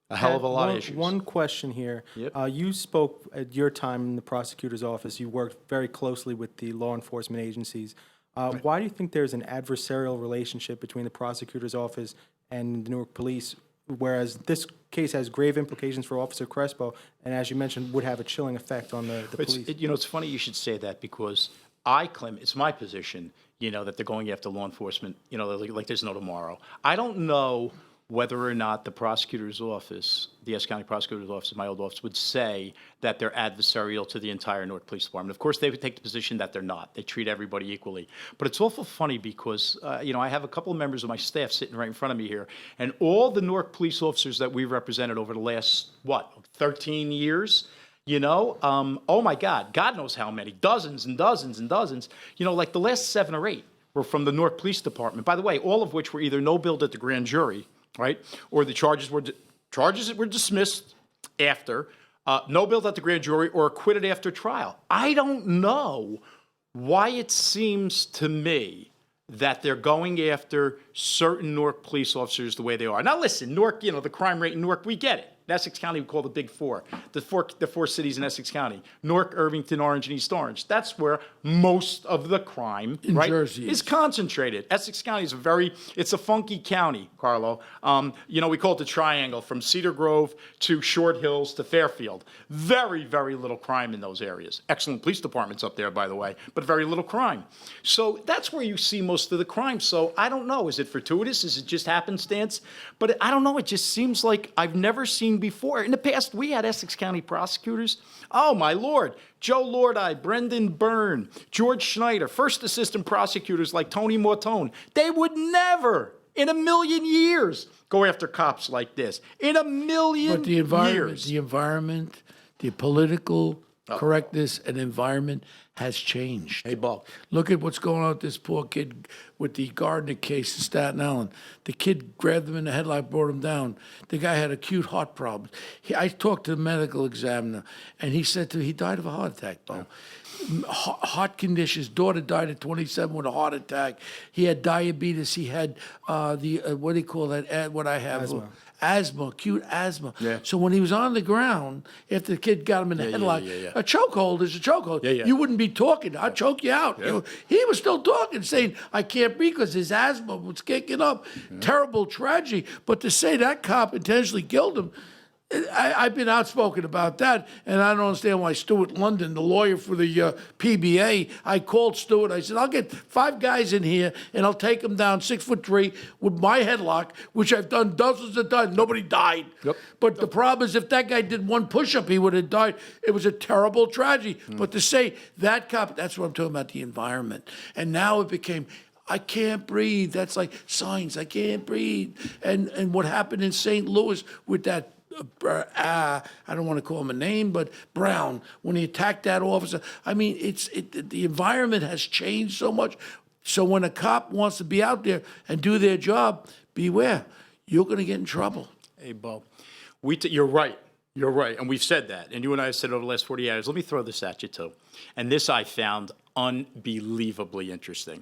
A hell of a lot of issues. One question here. Yep. You spoke at your time in the prosecutor's office. You worked very closely with the law enforcement agencies. Why do you think there's an adversarial relationship between the prosecutor's office and the Newark police, whereas this case has grave implications for Officer Crespo, and as you mentioned, would have a chilling effect on the police? It's funny you should say that because I claim, it's my position, that they're going after law enforcement, like there's no tomorrow. I don't know whether or not the prosecutor's office, the Essex County prosecutor's office, my old office, would say that they're adversarial to the entire Newark Police Department. Of course, they would take the position that they're not. They treat everybody equally. But it's awful funny because, I have a couple of members of my staff sitting right in front of me here, and all the Newark police officers that we've represented over the last, 13 years, oh my God, God knows how many, dozens and dozens and dozens, like the last 7 or 8 were from the Newark Police Department, by the way, all of which were either no billed at the grand jury, right? Or the charges were dismissed after, no billed at the grand jury, or acquitted after trial. I don't know why it seems to me that they're going after certain Newark police officers the way they are. Now listen, Newark, the crime rate in Newark, we get it. In Essex County, we call the Big Four. the four cities in Essex County, Newark, Irvington, Orange, and East Orange. That's where most of the crime, right, Jersey is concentrated. Essex County is it's a funky county, Carlo. We call it the triangle from Cedar Grove to Short Hills to Fairfield. Very, very little crime in those areas. Excellent police departments up there, by the way, but very little crime. So that's where you see most of the crime. So I don't know. Is it fortuitous? Is it just happenstance? But I don't know. It just seems like I've never seen before. In the past, we had Essex County prosecutors. Oh, my Lord. Joe Lordi, Brendan Byrne, George Schneider, first assistant prosecutors like Tony Mortone. They would never, in a million years, go after cops like this. In a million But the environment, years. The political correctness and environment has changed. Hey, Bo. Look at what's going on with this poor kid with the Gardner case in Staten Island. The kid grabbed him in the headlock, brought him down. The guy had acute heart problems. I talked to the medical examiner, and he said he died of a heart attack, Bo. Heart conditions. Daughter died at 27 with a heart attack. He had diabetes. He had what do you call that? What I have. Asthma, acute asthma. Yeah. So when he was on the ground, after the kid got him in the headlock, a chokehold is a chokehold. Yeah. You wouldn't be talking. I'd choke you out. Yeah. He was still talking, saying, I can't breathe because his asthma was kicking up. Terrible tragedy. But to say that cop intentionally killed him, I've been outspoken about that, and I don't understand why Stuart London, the lawyer for the PBA, I called Stuart. I said, I'll get 5 guys in here, and I'll take them down 6'3" with my headlock, which I've done dozens of times. Nobody died. Yep. But the problem is, if that guy did one push-up, he would have died. It was a terrible tragedy. But to say that cop, that's what I'm talking about, the environment. And now it became, I can't breathe. That's like signs, I can't breathe. And what happened in St. Louis with that, I don't want to call him a name, but Brown, when he attacked that officer. I mean, the environment has changed so much. So when a cop wants to be out there and do their job, beware. You're going to get in trouble. Hey, Bo. You're right. You're right. And we've said that. And you and I have said it over the last 40 hours. Let me throw this at you, too. And this I found unbelievably interesting.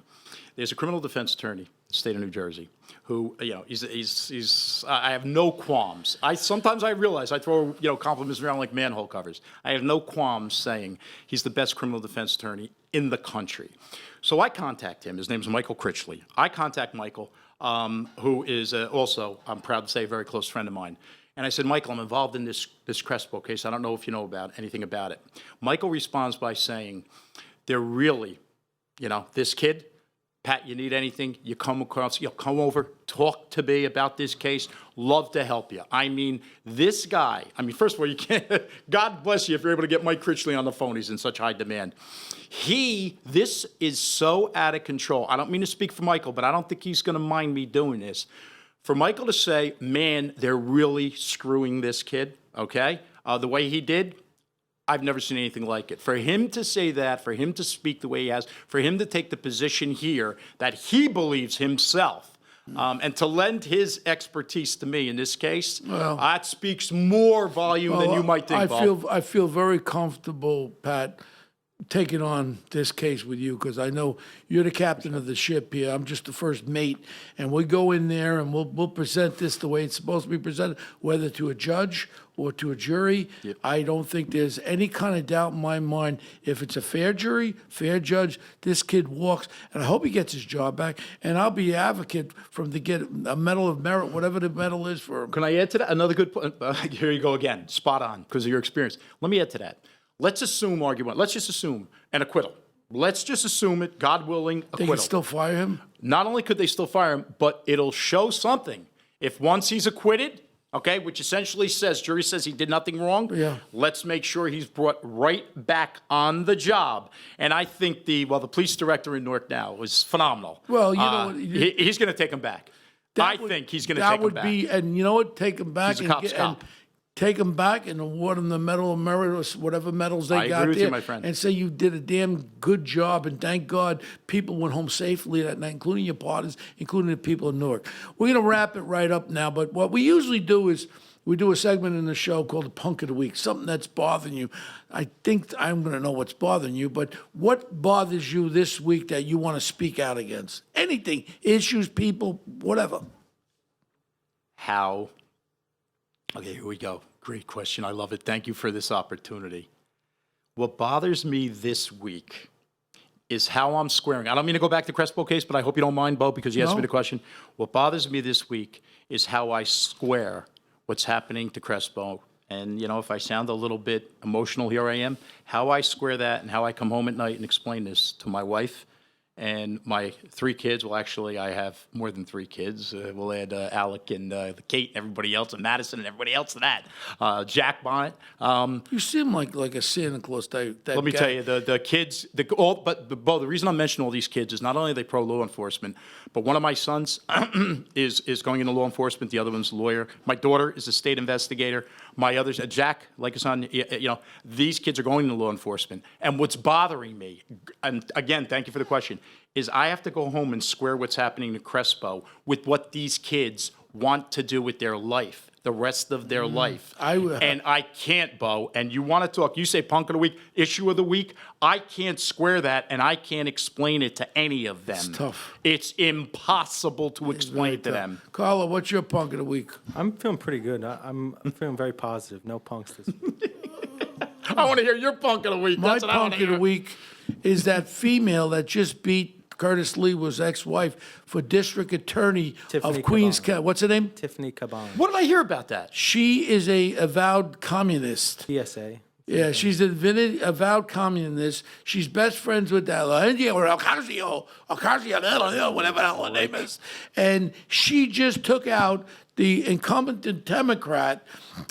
There's a criminal defense attorney in the state of New Jersey who, I have no qualms. Sometimes I realize I throw, compliments around like manhole covers. I have no qualms saying he's the best criminal defense attorney in the country. So I contact him. His name's Michael Critchley. I contact Michael, who is also, I'm proud to say, a very close friend of mine. And I said, Michael, I'm involved in this Crespo case. I don't know if you know anything about it. Michael responds by saying, they're really, this kid, Pat, you need anything, you come over, talk to me about this case, love to help you. I mean, this guy, first of all, you can't, God bless you if you're able to get Mike Critchley on the phone, he's in such high demand. This is so out of control. I don't mean to speak for Michael, but I don't think he's gonna mind me doing this. For Michael to say, man, they're really screwing this kid, okay? The way he did, I've never seen anything like it. For him to say that, for him to speak the way he has, for him to take the position here that he believes himself, and to lend his expertise to me in this case, that speaks more volume than you might think, Bob. I feel very comfortable, Pat, taking on this case with you because I know you're the captain of the ship here. I'm just the first mate, and we go in there and we'll present this the way it's supposed to be presented, whether to a judge or to a jury. Yep. I don't think there's any kind of doubt in my mind. If it's a fair jury, fair judge, this kid walks, and I hope he gets his job back. And I'll be advocate for him to get a Medal of Merit, whatever the medal is for him. Can I add to that? Another good point. Here you go again, spot on, because of your experience. Let me add to that. Let's just assume an acquittal. Let's just assume it, God willing, acquittal. They can still fire him? Not only could they still fire him, but it'll show something. If once he's acquitted, okay, which essentially says, jury says he did nothing wrong, let's make sure he's brought right back on the job. And I think the police director in Newark now was phenomenal. Well, you know what? He's going to take him back. I think he's going to take him back. And you know what? Take him back. He's a cop's cop. Take them back and award them the Medal of Merit or whatever medals they got there. I agree with you, my friend. And say you did a damn good job, and thank God people went home safely that night, including your partners, including the people in Newark. We're going to wrap it right up now, but what we usually do is we do a segment in the show called the Punk of the Week, something that's bothering you. I think I'm going to know what's bothering you, but what bothers you this week that you want to speak out against? Anything, issues, people, whatever. Okay, here we go. Great question. I love it. Thank you for this opportunity. What bothers me this week is how I'm squaring. I don't mean to go back to the Crespo case, but I hope you don't mind, Bo, because you asked me the question. What bothers me this week is how I square what's happening to Crespo. And, you know, if I sound a little bit emotional, here I am. How I square that and how I come home at night and explain this to my wife and my 3 kids. Well, actually, I have more than 3 kids. We'll add Alec and Kate and everybody else, and Madison and everybody else to that. Jack Bonnet. You seem like a Santa Claus type. Let me tell you, the kids, but Bo, the reason I'm mentioning all these kids is not only are they pro law enforcement, but one of my sons is going into law enforcement. The other one's a lawyer. My daughter is a state investigator. My others, Jack, like his son, you know, these kids are going into law enforcement. And what's bothering me, and again, thank you for the question, is I have to go home and square what's happening to Crespo with what these kids want to do with their life, the rest of their life. And I can't, Bo. And you want to talk, you say punk of the week, issue of the week. I can't square that, and I can't explain it to any of them. It's tough. It's impossible to explain to them. Carlo, what's your punk of the week? I'm feeling pretty good. I'm feeling very positive. No punks this week. I want to hear your punk of the week. My That's what I want punk to of the hear. week is that female that just beat Curtis Lewa's ex-wife for district attorney Tiffany of Queens Caban. County. What's her name? Tiffany Caban, What did I hear about that? She is a avowed communist. TSA. Yeah, she's an avowed communist. She's best friends with that or Ocasio, whatever the hell her name is. And she just took out the incumbent Democrat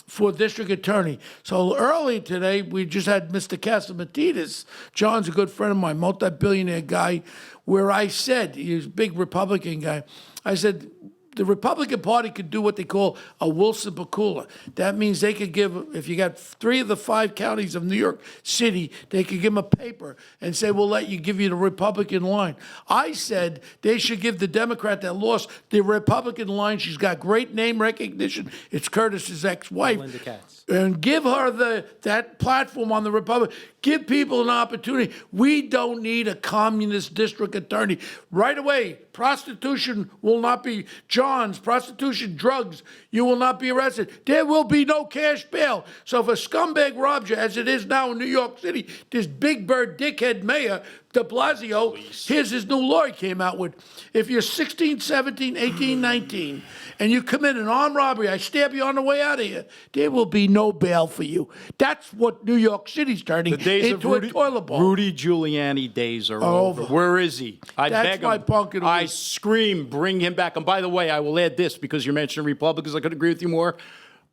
for district attorney. So early today, we just had Mr. Casamatides. John's a good friend of mine, multi-billionaire guy, where I said, he was a big Republican guy, I said, the Republican Party could do what they call a Wilson Pakula. That means they could give, if you got 3 of the 5 counties of New York City, they could give them a paper and say, we'll give you the Republican line. I said they should give the Democrat that lost the Republican line. She's got great name recognition. It's Curtis's ex-wife. Linda Katz. And give her that platform on the Republic. Give people an opportunity. We don't need a communist district attorney. Right away, prostitution will not be John's, prostitution, drugs, you will not be arrested. There will be no cash bail. So if a scumbag robs you, as it is now in New York City, this big bird dickhead mayor, de Blasio, here's his new law he came out with. If you're 16, 17, 18, 19, and you commit an armed robbery, I stab you on the way out of here, there will be no bail for you. That's what New York City's turning into a toilet bowl. Rudy Giuliani days are over. Where is he? I That's beg my him. punk of the I week. scream, bring him back. And by the way, I will add this because you're mentioning Republicans. I couldn't agree with you more.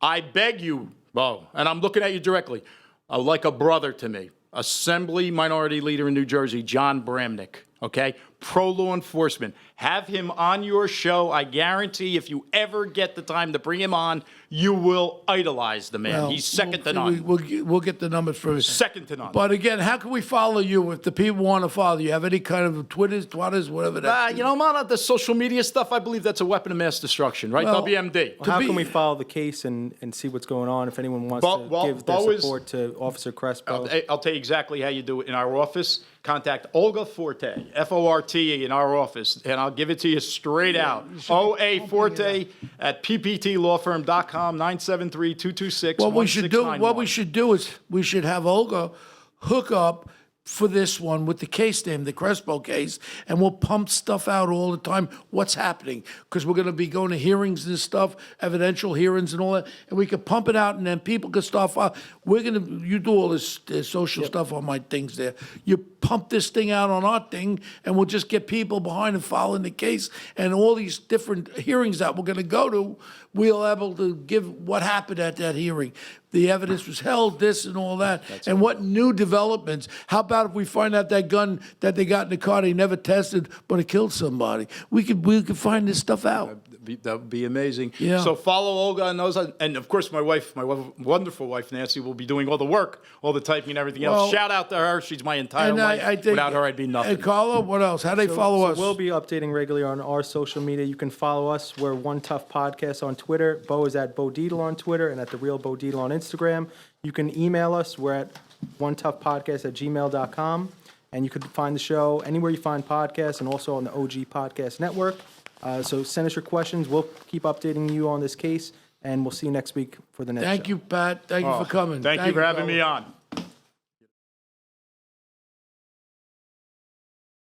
I beg you, Bo, and I'm looking at you directly, like a brother to me, Assembly Minority Leader in New Jersey, John Bramnick, okay? Pro-law enforcement. Have him on your show. I guarantee if you ever get the time to bring him on, you will idolize the man. Well, He's second to none. We'll get the numbers for it. Second to none. But again, how can we follow you if the people want to follow you? Have any kind of Twitters, whatever that You know, man, the social media stuff, I believe that's a weapon of mass destruction, right? Well, WMD. How be- can we follow the case and see what's going on? If anyone wants to give their Bo is- support to Officer Crespo. I'll tell you exactly how you do it in our office. Contact Olga Forte, Forte, in our office, and I'll give it to you straight out. OA Forte at pptlawfirm.com, 973-226-1691. What we should do is we should have Olga hook up for this one with the case name, the Crespo case, and we'll pump stuff out all the time. What's happening? Because we're going to be going to hearings and stuff, evidential hearings and all that, and we can pump it out, and then people can start. You do all this social stuff on my things there. You pump this thing out on our thing, and we'll just get people behind and following the case, and all these different hearings that we're going to go to, we'll able to give what happened at that hearing. The evidence was held, this and all that. And what new developments? How about if we find out that gun that they got in the car they never tested, but it killed somebody? We could find this stuff out. That would be amazing. Yeah. So follow Olga and those, and of course my wonderful wife Nancy will be doing all the work, all the typing and everything else. Well, Shout out to her. She's my entire And life. I think, Without her, I'd be nothing. And Carlo, what else? How do they follow us? We'll be updating regularly on our social media. You can follow us. We're One Tough Podcast on Twitter. Bo is at Bo Deedle on Twitter and at The Real Bo Deedle on Instagram. You can email us. We're at onetoughpodcast@gmail.com. And you can find the show anywhere you find podcasts and also on the OG Podcast Network. So send us your questions. We'll keep updating you on this case. and we'll see you next week for the next show. Thank you, Pat. Thank you for coming. Thank you for having me brother. on.